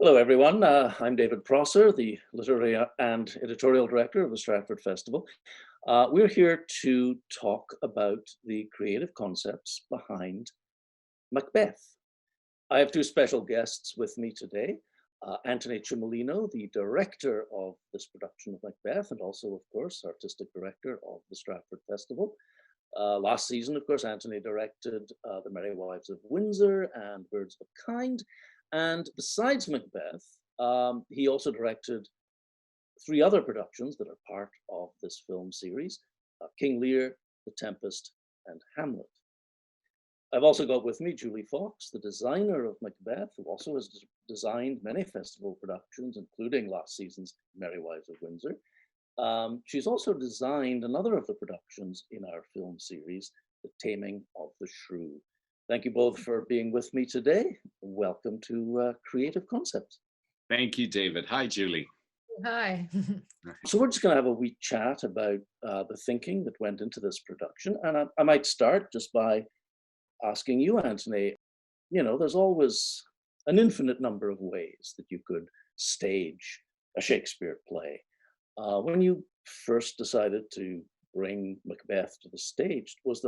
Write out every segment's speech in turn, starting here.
Hello, everyone. I'm David Prosser, the Literary and Editorial Director of the Stratford Festival. We're here to talk about the creative concepts behind Macbeth. I have two special guests with me today. Antoni Cimolino, the director of this production of Macbeth, and also, of course, artistic director of the Stratford Festival. Last season, of course, Antoni directed The Merry Wives of Windsor and Birds of a Kind. And besides Macbeth, he also directed three other productions that are part of this film series, King Lear, The Tempest, and Hamlet. I've also got with me Julie Fox, the designer of Macbeth, who also has designed many festival productions, including last season's Merry Wives of Windsor. She's also designed another of the productions in our film series, The Taming of the Shrew. Thank you both for being with me today. Welcome to Creative Concepts. Thank you, David. Hi, Julie. Hi. So we're just going to have a wee chat about the thinking that went into this production. And I might start just by asking you, Antoni, there's always an infinite number of ways that you could stage a Shakespeare play. When you first decided to bring Macbeth to the stage, was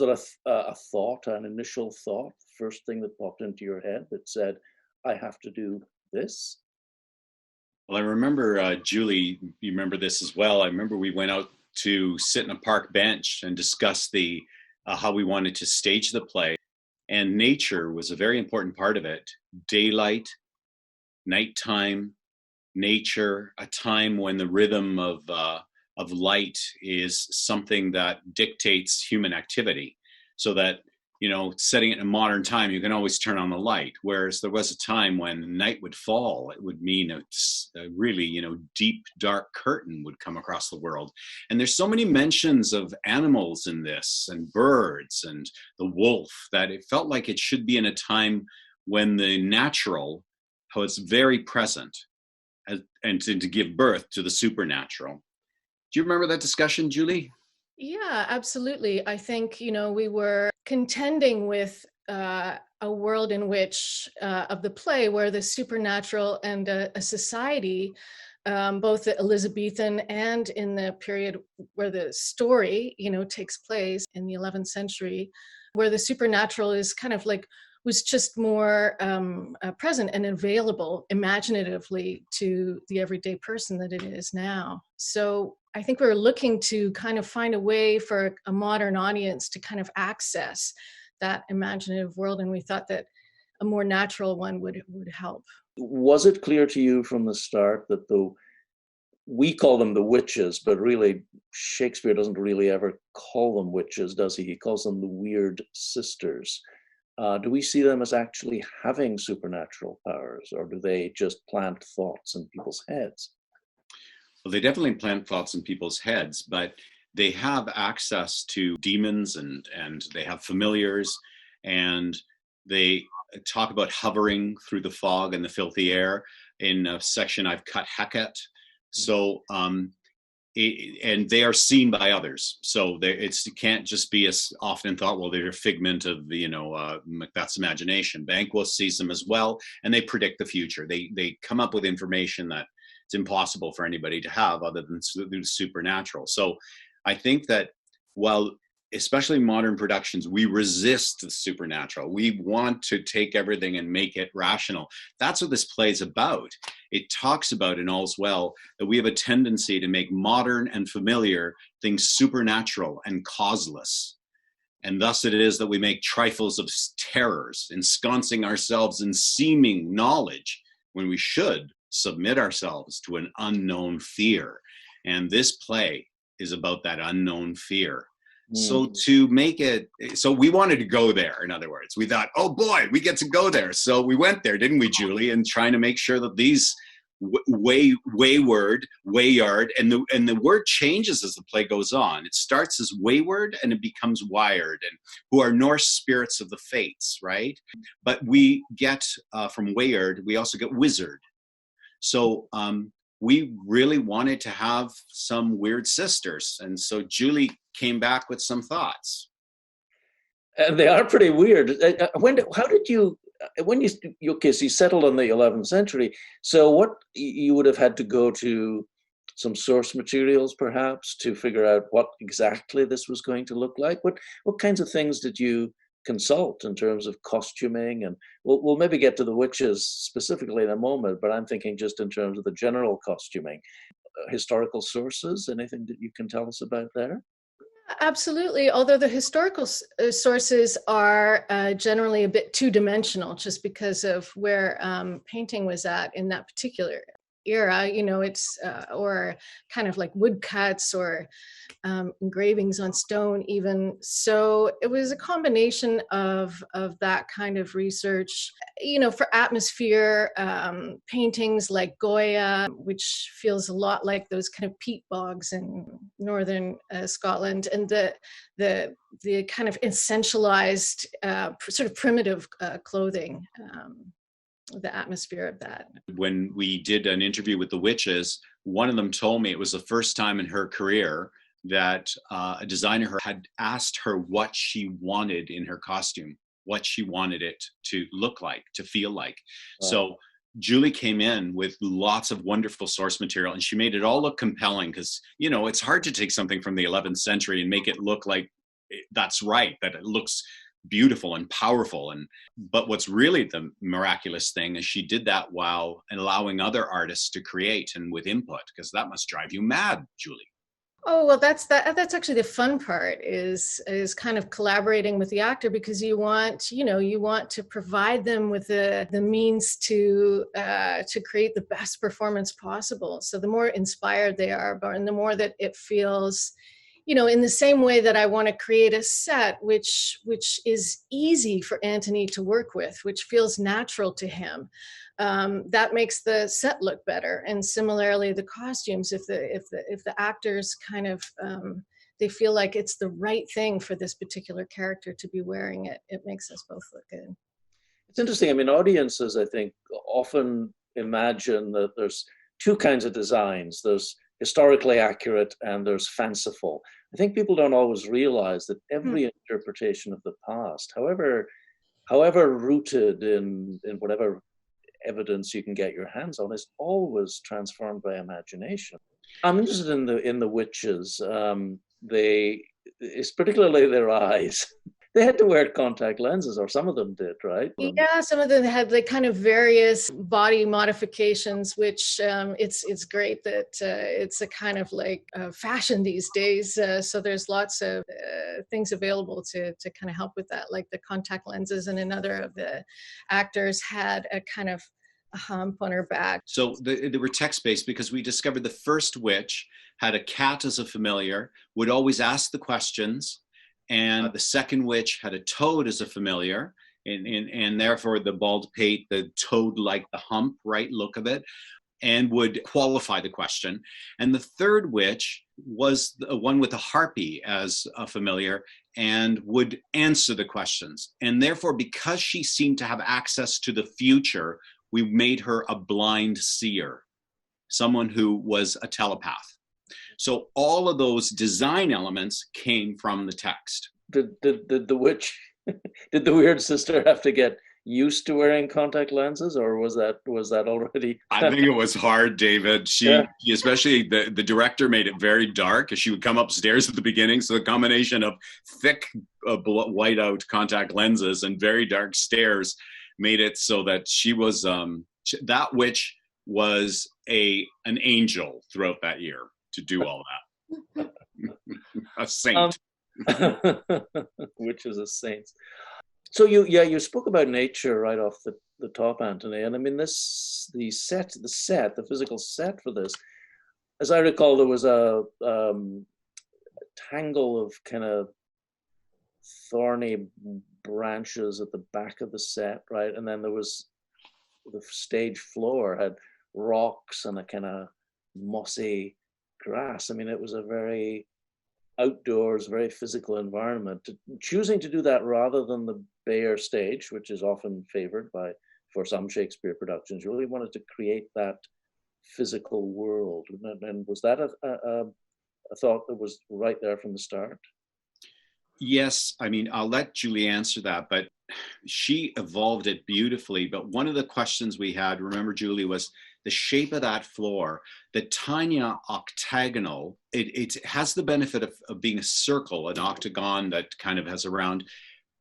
there a thought, an initial thought, first thing that popped into your head that said, I have to do this? Well, I remember, Julie, you remember this as well. I remember we went out to sit in a park bench and discuss how we wanted to stage the play. And nature was a very important part of it. Daylight, nighttime, nature, a time when the rhythm of light is something that dictates human activity, so that, setting it in a modern time, you can always turn on the light. Whereas there was a time when night would fall, it would mean a really, deep, dark curtain would come across the world. And there's so many mentions of animals in this, and birds and the wolf, that it felt like it should be in a time when the natural was very present, and to give birth to the supernatural. Do you remember that discussion, Julie? Yeah, absolutely. I think, we were contending with a world in which, of the play, where the supernatural and a society, both the Elizabethan and in the period where the story, takes place in the 11th century, where the supernatural is kind of like, was just more present and available imaginatively to the everyday person that it is now. So I think we were looking to kind of find a way for a modern audience to kind of access that imaginative world, and we thought that a more natural one would help. Was it clear to you from the start that we call them the witches, but really Shakespeare doesn't really ever call them witches, does he? He calls them the weird sisters. Do we see them as actually having supernatural powers, or do they just plant thoughts in people's heads? Well, they definitely plant thoughts in people's heads, but they have access to demons and they have familiars, and they talk about hovering through the fog and the filthy air. In a section I've cut Hecate. So, and they are seen by others. So it can't just be as often thought, well, they're a figment of Macbeth's imagination. Banquo sees them as well, and they predict the future. They come up with information that it's impossible for anybody to have other than through supernatural. So I think that while, especially modern productions, we resist the supernatural. We want to take everything and make it rational. That's what this play is about. It talks about in All's Well that we have a tendency to make modern and familiar things supernatural and causeless. And thus it is that we make trifles of terrors, ensconcing ourselves in seeming knowledge when we should submit ourselves to an unknown fear. And this play is about that unknown fear. So to make it, so we wanted to go there, in other words. We thought, oh boy, we get to go there. So we went there, didn't we, Julie? And trying to make sure that these wayward, and the word changes as the play goes on. It starts as wayward and it becomes wired, and who are Norse spirits of the fates, right? But we get, from wayward, we also get wizard. So we really wanted to have some weird sisters. And so Julie came back with some thoughts. And they are pretty weird. How did you when okay, so you settled in the 11th century. So what you would have had to go to some source materials perhaps to figure out what exactly this was going to look like. What kinds of things did you consult in terms of costuming? And we'll maybe get to the witches specifically in a moment, but I'm thinking just in terms of the general costuming. Historical sources, anything that you can tell us about there? Absolutely. Although the historical sources are generally a bit two-dimensional, just because of where painting was at in that particular era. It's or kind of like woodcuts or engravings on stone, even. So it was a combination of that kind of research. For atmosphere, paintings like Goya, which feels a lot like those kind of peat bogs in northern Scotland, and the kind of essentialized, sort of primitive clothing. The atmosphere of that. When we did an interview with the witches, one of them told me it was the first time in her career that a designer had asked her what she wanted in her costume, what she wanted it to look like, to feel like. Wow. So Julie came in with lots of wonderful source material, and she made it all look compelling because, it's hard to take something from the 11th century and make it look like that's right, that it looks beautiful and powerful. But what's really the miraculous thing is she did that while allowing other artists to create and with input, because that must drive you mad, Julie. Oh, well, that's actually the fun part is kind of collaborating with the actor, because you want to provide them with the means to create the best performance possible. So the more inspired they are, and the more that it feels, in the same way that I want to create a set which is easy for Antoni to work with, which feels natural to him. That makes the set look better. And similarly, the costumes, if the actors kind of they feel like it's the right thing for this particular character to be wearing it, it makes us both look good. It's interesting. I mean, audiences, I think, often imagine that there's two kinds of designs. There's historically accurate and there's fanciful. I think people don't always realize that every interpretation of the past, however rooted in whatever evidence you can get your hands on, is always transformed by imagination. I'm interested in the witches. It's particularly their eyes. They had to wear contact lenses, or some of them did, right? Yeah, some of them had like kind of various body modifications, which it's great that it's a kind of like fashion these days. So there's lots of things available to kind of help with that, like the contact lenses. And another of the actors had a kind of a hump on her back. So they were text-based because we discovered the first witch had a cat as a familiar, would always ask the questions. And the second witch had a toad as a familiar, and therefore the bald pate, the toad-like, the hump, right, look of it, and would qualify the question. And the third witch was the one with a harpy as a familiar and would answer the questions. And therefore, because she seemed to have access to the future, we made her a blind seer, someone who was a telepath. So all of those design elements came from the text. Did the witch, did the weird sister have to get used to wearing contact lenses, or was that already? I think it was hard, David. She especially the director made it very dark, as she would come upstairs at the beginning. So the combination of thick whiteout contact lenses and very dark stairs made it so that she was that witch was an angel throughout that year to do all that. A saint. Which is a saint. So you spoke about nature right off the top, Antoni, and I mean the physical set for this, as I recall, there was a tangle of kind of thorny branches at the back of the set, right? And then there was the stage floor had rocks and a kind of mossy grass. I mean, it was a very outdoors, very physical environment. Choosing to do that rather than the bare stage, which is often favored for some Shakespeare productions, you really wanted to create that physical world. And was that a thought that was right there from the start? Yes, I mean, I'll let Julie answer that, but she evolved it beautifully. But one of the questions we had, remember, Julie, was the shape of that floor. The Tanya octagonal, it has the benefit of being a circle, an octagon that kind of has a round,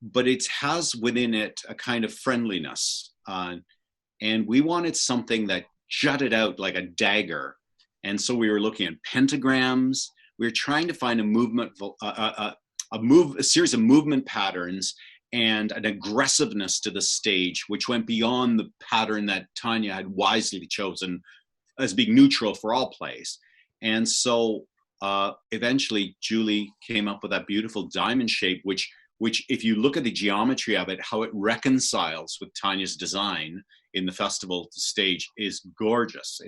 but it has within it a kind of friendliness. And we wanted something that jutted out like a dagger. And so we were looking at pentagrams. We were trying to find a series of movement patterns and an aggressiveness to the stage, which went beyond the pattern that Tanya had wisely chosen as being neutral for all plays. And so eventually Julie came up with that beautiful diamond shape, which if you look at the geometry of it, how it reconciles with Tanya's design in the festival stage is gorgeous.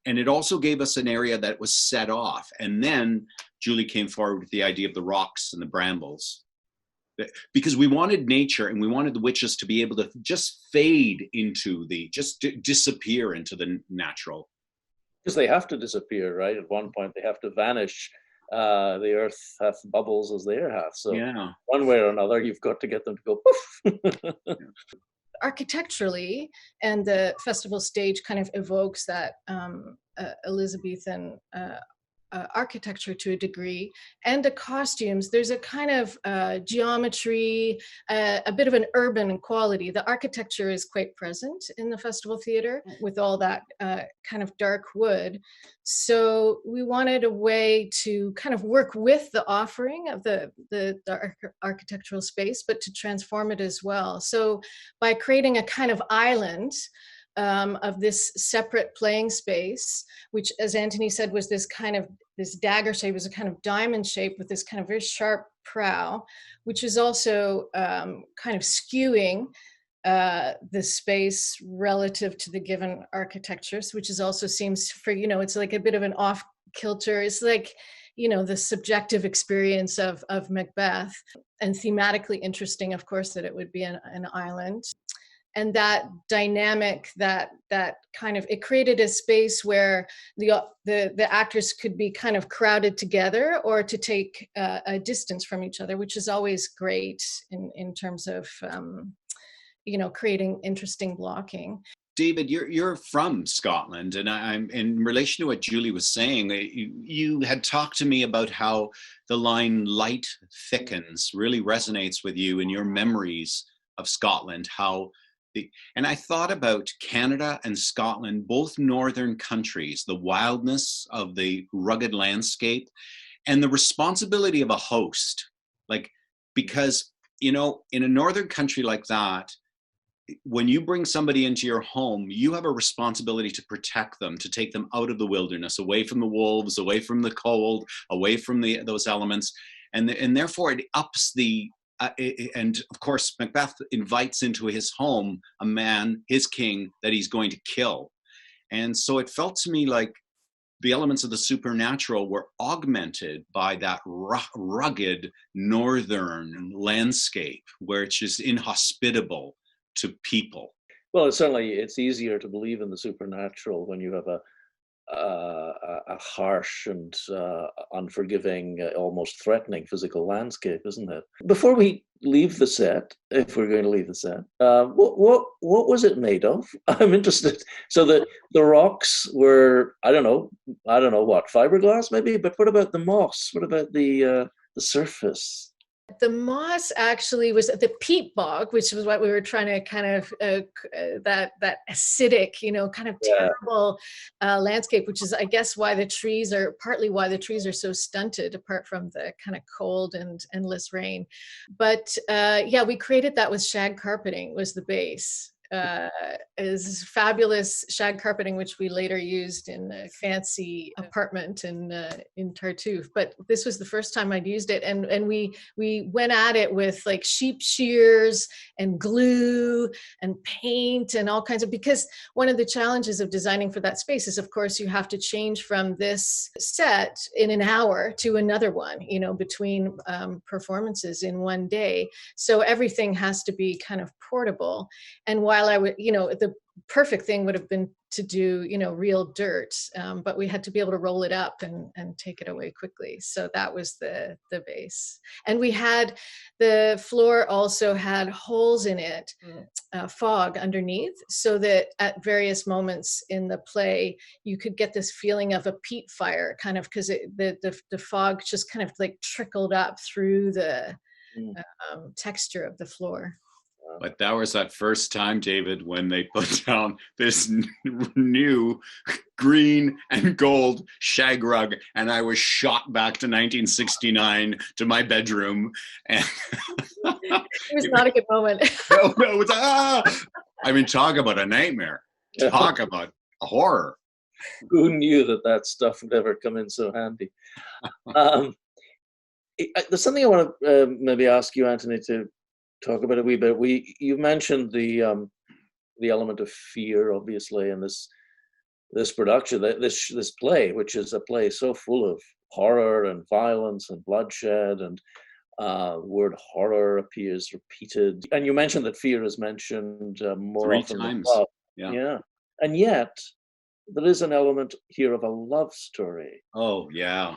And it also gave us an area that was set off. And then Julie came forward with the idea of the rocks and the brambles, because we wanted nature and we wanted the witches to be able to just fade into disappear into the natural. Because they have to disappear, right? At one point, they have to vanish. The earth hath bubbles as the air hath. So yeah. One way or another, you've got to get them to go poof. Architecturally, and the festival stage kind of evokes that Elizabethan architecture to a degree, and the costumes. There's a kind of geometry, a bit of an urban quality. The architecture is quite present in the festival theater with all that kind of dark wood. So we wanted a way to kind of work with the offering of the architectural space, but to transform it as well. So by creating a kind of island of this separate playing space, which, as Antoni said, was this dagger shape, was a kind of diamond shape with this kind of very sharp prow, which is also kind of skewing the space relative to the given architectures, which is also seems it's like a bit of an off kilter. It's like, the subjective experience of Macbeth, and thematically interesting, of course, that it would be an island. And that dynamic, that kind of, it created a space where the actors could be kind of crowded together or to take a distance from each other, which is always great in terms of, creating interesting blocking. David, you're from Scotland, and I'm in relation to what Julie was saying. You had talked to me about how the line "light thickens" really resonates with you in your memories of Scotland. And I thought about Canada and Scotland, both northern countries, the wildness of the rugged landscape and the responsibility of a host. Because, in a northern country like that, when you bring somebody into your home, you have a responsibility to protect them, to take them out of the wilderness, away from the wolves, away from the cold, away from those elements. And therefore it ups and of course, Macbeth invites into his home a man, his king, that he's going to kill. And so it felt to me like the elements of the supernatural were augmented by that rugged northern landscape, where it's just inhospitable to people. Well, it's easier to believe in the supernatural when you have a harsh and unforgiving, almost threatening physical landscape, isn't it? Before we leave the set, if we're going to leave the set, what was it made of? I'm interested. So the rocks were, I don't know what, fiberglass maybe, but what about the moss? What about the surface? The moss actually was the peat bog, which was what we were trying to kind of, that acidic, kind of terrible landscape, which is, I guess, partly why the trees are so stunted, apart from the kind of cold and endless rain. But we created that with shag carpeting was the base. Is fabulous shag carpeting, which we later used in a fancy apartment in Tartuffe. But this was the first time I'd used it, and we went at it with like sheep shears and glue and paint and all kinds of, because one of the challenges of designing for that space is, of course, you have to change from this set in an hour to another one, between performances in one day. So everything has to be kind of portable. And why while I would, the perfect thing would have been to do, real dirt, but we had to be able to roll it up and take it away quickly. So that was the base. And the floor also had holes in it, fog underneath, so that at various moments in the play, you could get this feeling of a peat fire, kind of, because the fog just kind of like trickled up through the texture of the floor. But that was that first time, David, when they put down this new green and gold shag rug, and I was shot back to 1969 to my bedroom. And it was not a good moment. No, it was, I mean, talk about a nightmare. Talk about a horror. Who knew that stuff would ever come in so handy? There's something I want to maybe ask you, Antoni, to talk about a wee bit. You mentioned the element of fear, obviously, in this production, this play, which is a play so full of horror and violence and bloodshed, and the word horror appears repeated. And you mentioned that fear is mentioned more 3 often times. than love. Yeah. And yet there is an element here of a love story. Oh, yeah.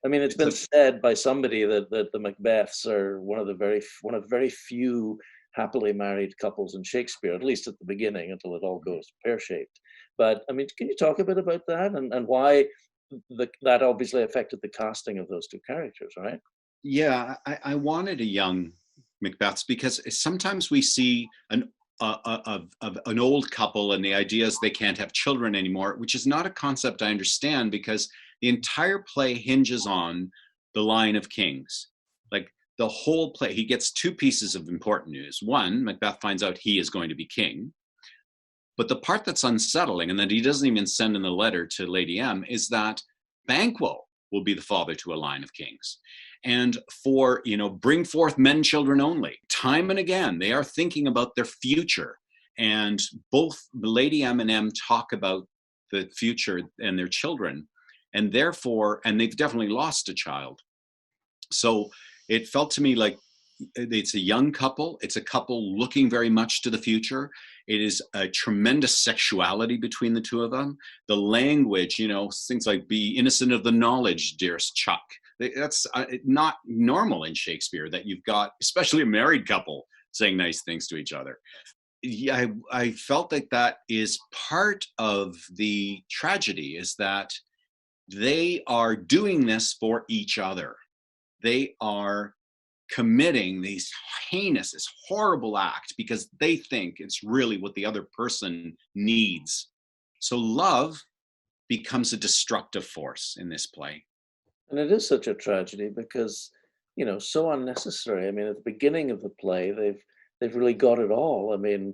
I mean, it's been said by somebody that the Macbeths are one of very few happily married couples in Shakespeare, at least at the beginning, until it all goes pear-shaped. But I mean, can you talk a bit about that and why that obviously affected the casting of those two characters, right? Yeah, I wanted a young Macbeths because sometimes we see an old couple and the idea is they can't have children anymore, which is not a concept I understand, because the entire play hinges on the line of kings. Like the whole play, he gets 2 pieces of important news. One, Macbeth finds out he is going to be king. But the part that's unsettling, and that he doesn't even send in the letter to Lady M, is that Banquo will be the father to a line of kings. And for, bring forth men, children only. Time and again, they are thinking about their future. And both Lady M and M talk about the future and their children. And therefore, and they've definitely lost a child. So it felt to me like it's a young couple. It's a couple looking very much to the future. It is a tremendous sexuality between the two of them. The language, things like be innocent of the knowledge, dearest Chuck. That's not normal in Shakespeare, that you've got, especially a married couple, saying nice things to each other. Yeah, I felt like that is part of the tragedy, is that they are doing this for each other. They are committing this horrible act because they think it's really what the other person needs. So love becomes a destructive force in this play. And it is such a tragedy because, so unnecessary. I mean, at the beginning of the play, they've really got it all. I mean,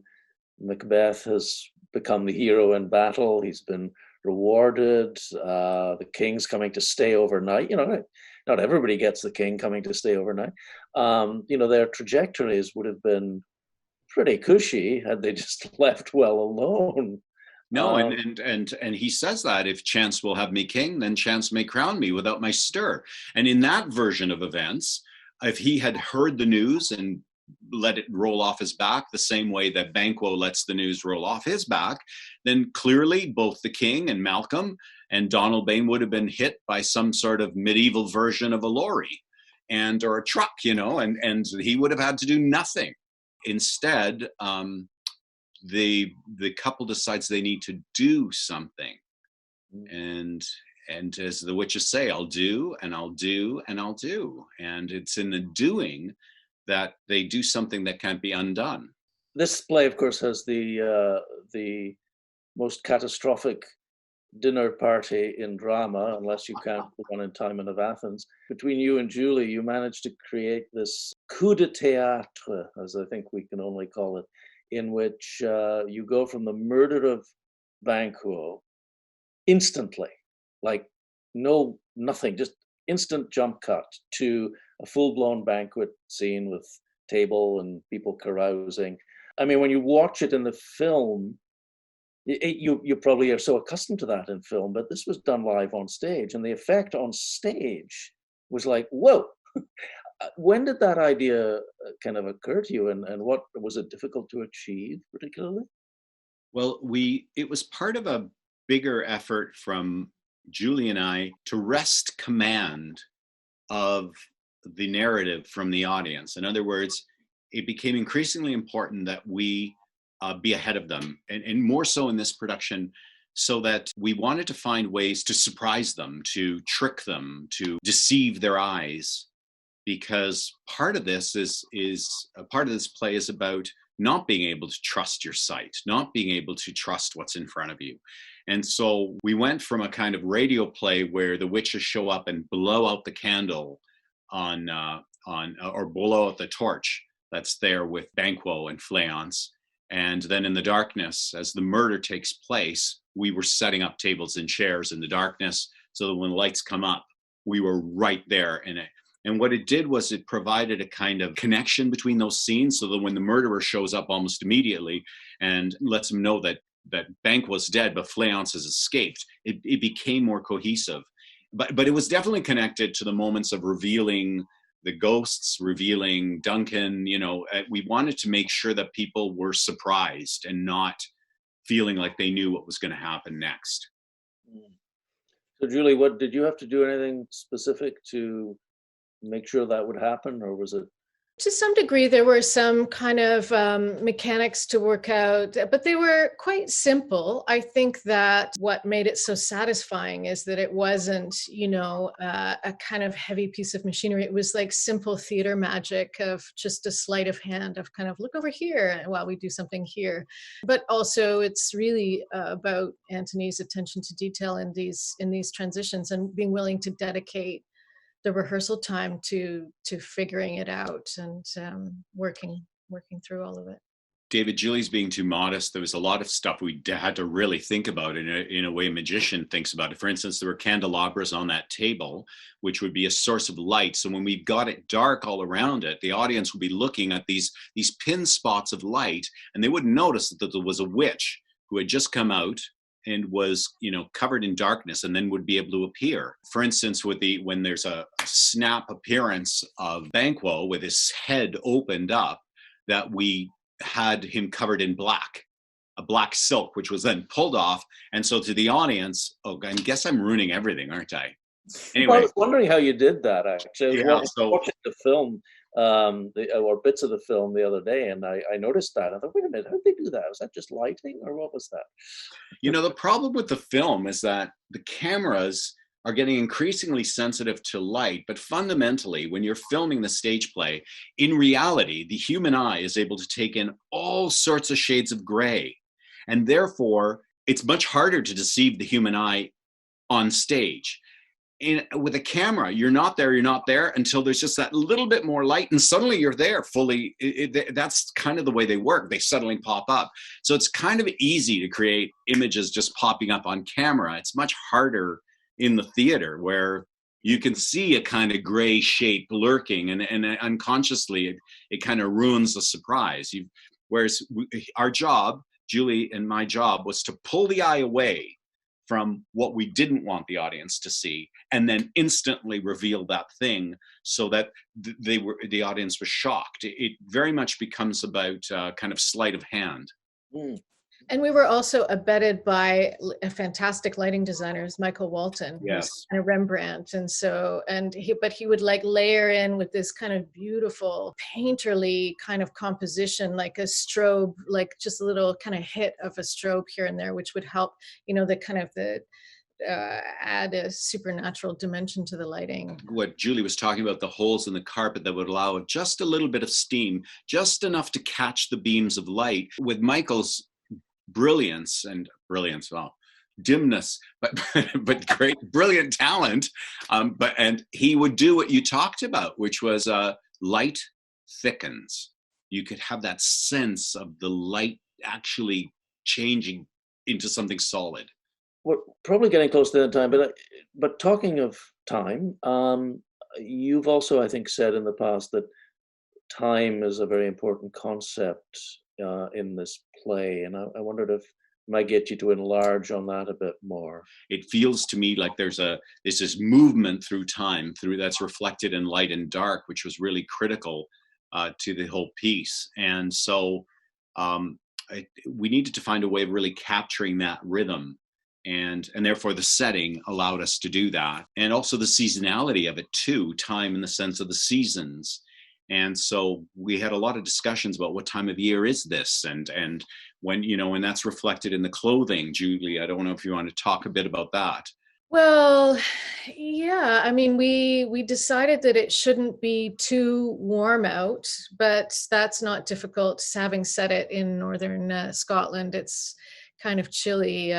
Macbeth has become the hero in battle. He's been rewarded. The king's coming to stay overnight. Not everybody gets the king coming to stay overnight. Their trajectories would have been pretty cushy had they just left well alone. No, and he says that if chance will have me king, then chance may crown me without my stir. And in that version of events, if he had heard the news and let it roll off his back the same way that Banquo lets the news roll off his back, then clearly both the king and Malcolm and Donalbain would have been hit by some sort of medieval version of a lorry or a truck, and he would have had to do nothing. Instead, the couple decides they need to do something. And as the witches say, I'll do, and I'll do, and I'll do. And it's in the doing that they do something that can't be undone. This play, of course, has the most catastrophic dinner party in drama, unless you count the one in Timon of Athens. Between you and Julie, you managed to create this coup de théâtre, as I think we can only call it, in which you go from the murder of Banquo instantly, like nothing, just instant jump cut to a full-blown banquet scene with table and people carousing. I mean, when you watch it in the film, you probably are so accustomed to that in film, but this was done live on stage, and the effect on stage was like, whoa. When did that idea kind of occur to you, and what was it difficult to achieve particularly? Well, it was part of a bigger effort from Julie and I to wrest command of the narrative from the audience. In other words, it became increasingly important that we be ahead of them, and more so in this production, so that we wanted to find ways to surprise them, to trick them, to deceive their eyes, because part of this is a part of this play is about not being able to trust your sight, not being able to trust what's in front of you. And so we went from a kind of radio play where the witches show up and blow out the candle on or blow out the torch that's there with Banquo and Fleance. And then in the darkness, as the murder takes place, we were setting up tables and chairs in the darkness so that when the lights come up, we were right there in it. And what it did was it provided a kind of connection between those scenes so that when the murderer shows up almost immediately and lets him know that Banquo's dead, but Fleance has escaped, it became more cohesive. But it was definitely connected to the moments of revealing the ghosts, revealing Duncan. We wanted to make sure that people were surprised and not feeling like they knew what was going to happen next. So Julie, what did you have to do anything specific to make sure that would happen, or was it? To some degree, there were some kind of mechanics to work out, but they were quite simple. I think that what made it so satisfying is that it wasn't, a kind of heavy piece of machinery. It was like simple theater magic of just a sleight of hand of kind of look over here while we do something here. But also, it's really about Antoni's attention to detail in these transitions and being willing to dedicate the rehearsal time to figuring it out and working through all of it. David, Julie's being too modest. There was a lot of stuff we had to really think about in a way a magician thinks about it. For instance, there were candelabras on that table, which would be a source of light. So when we got it dark all around it, the audience would be looking at these pin spots of light, and they wouldn't notice that there was a witch who had just come out and was, covered in darkness, and then would be able to appear. For instance, when there's a snap appearance of Banquo with his head opened up, that we had him covered in black, a black silk, which was then pulled off. And so to the audience, I guess I'm ruining everything, aren't I? Anyway, well, I was wondering how you did that, actually. Yeah, I was watching the film, or bits of the film the other day, and I noticed that. I thought, wait a minute, how did they do that? Was that just lighting, or what was that? The problem with the film is that the cameras are getting increasingly sensitive to light, but fundamentally, when you're filming the stage play, in reality, the human eye is able to take in all sorts of shades of gray. And therefore, it's much harder to deceive the human eye on stage. With a camera, you're not there until there's just that little bit more light, and suddenly you're there fully. That's kind of the way they work. They suddenly pop up. So it's kind of easy to create images just popping up on camera. It's much harder in the theater, where you can see a kind of gray shape lurking, and unconsciously it kind of ruins the surprise. Whereas our job, Julie and my job, was to pull the eye away from what we didn't want the audience to see, and then instantly reveal that thing so that the audience was shocked. It very much becomes about kind of sleight of hand. Mm. And we were also abetted by a fantastic lighting designers, Michael Walton, Yes, and Rembrandt, but he would like layer in with this kind of beautiful painterly kind of composition, like a strobe, like just a little kind of hit of a strobe here and there, which would help, add a supernatural dimension to the lighting. What Julie was talking about, the holes in the carpet that would allow just a little bit of steam, just enough to catch the beams of light. With Michael's brilliance, well, dimness, but great, brilliant talent. And he would do what you talked about, which was light thickens. You could have that sense of the light actually changing into something solid. We're probably getting close to that time, but talking of time, you've also, I think, said in the past that time is a very important concept in this play, and I wondered if might get you to enlarge on that a bit more. It feels to me like there's this movement through time, that's reflected in light and dark, which was really critical to the whole piece. And so we needed to find a way of really capturing that rhythm, and therefore the setting allowed us to do that, and also the seasonality of it too, time in the sense of the seasons. And so we had a lot of discussions about what time of year is this, and when, you know, and that's reflected in the clothing. Julie, I don't know if you want to talk a bit about that. Well, yeah, I mean, we decided that it shouldn't be too warm out, but that's not difficult. Having set it in northern Scotland, it's kind of chilly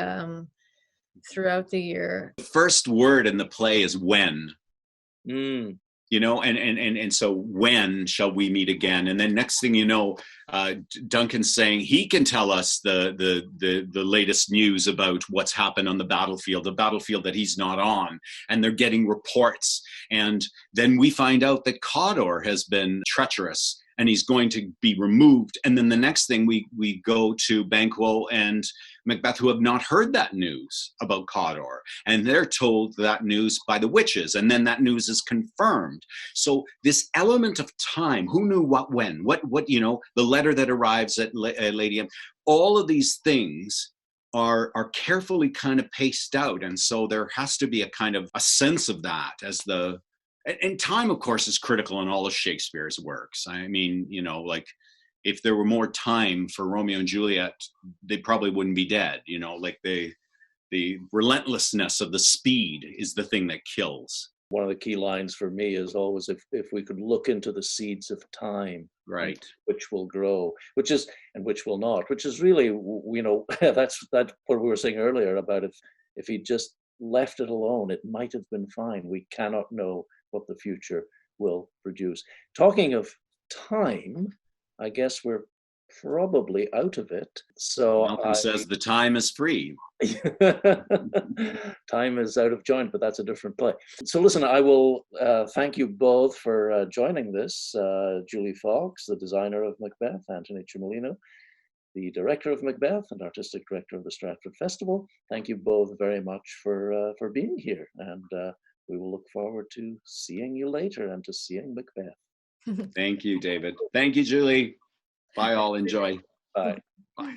throughout the year. The first word in the play is when. Mm. You know, and so when shall we meet again? And then next thing you know, Duncan's saying he can tell us the latest news about what's happened on the battlefield that he's not on, and they're getting reports. And then we find out that Cawdor has been treacherous and he's going to be removed. And then the next thing we go to Banquo and Macbeth, who have not heard that news about Cawdor, and they're told that news by the witches, and then that news is confirmed. So this element of time, who knew what, when, what, you know, the letter that arrives at Lady M, all of these things are carefully kind of paced out. And so there has to be a kind of a sense of that as and time, of course, is critical in all of Shakespeare's works. I mean, you know, like, if there were more time for Romeo and Juliet, they probably wouldn't be dead. You know, like the relentlessness of the speed is the thing that kills. One of the key lines for me is always, if we could look into the seeds of time, right, which will grow, which will not, which is really, you know, that's what we were saying earlier about if he just left it alone, it might have been fine. We cannot know what the future will produce. Talking of time, I guess we're probably out of it. So Malcolm says the time is free. Time is out of joint, but that's a different play. So listen, I will thank you both for joining this. Julie Fox, the designer of Macbeth, Antoni Cimolino, the director of Macbeth and artistic director of the Stratford Festival. Thank you both very much for being here, and we will look forward to seeing you later and to seeing Macbeth. Thank you, David. Thank you, Julie. Bye all. Enjoy. Bye. Bye.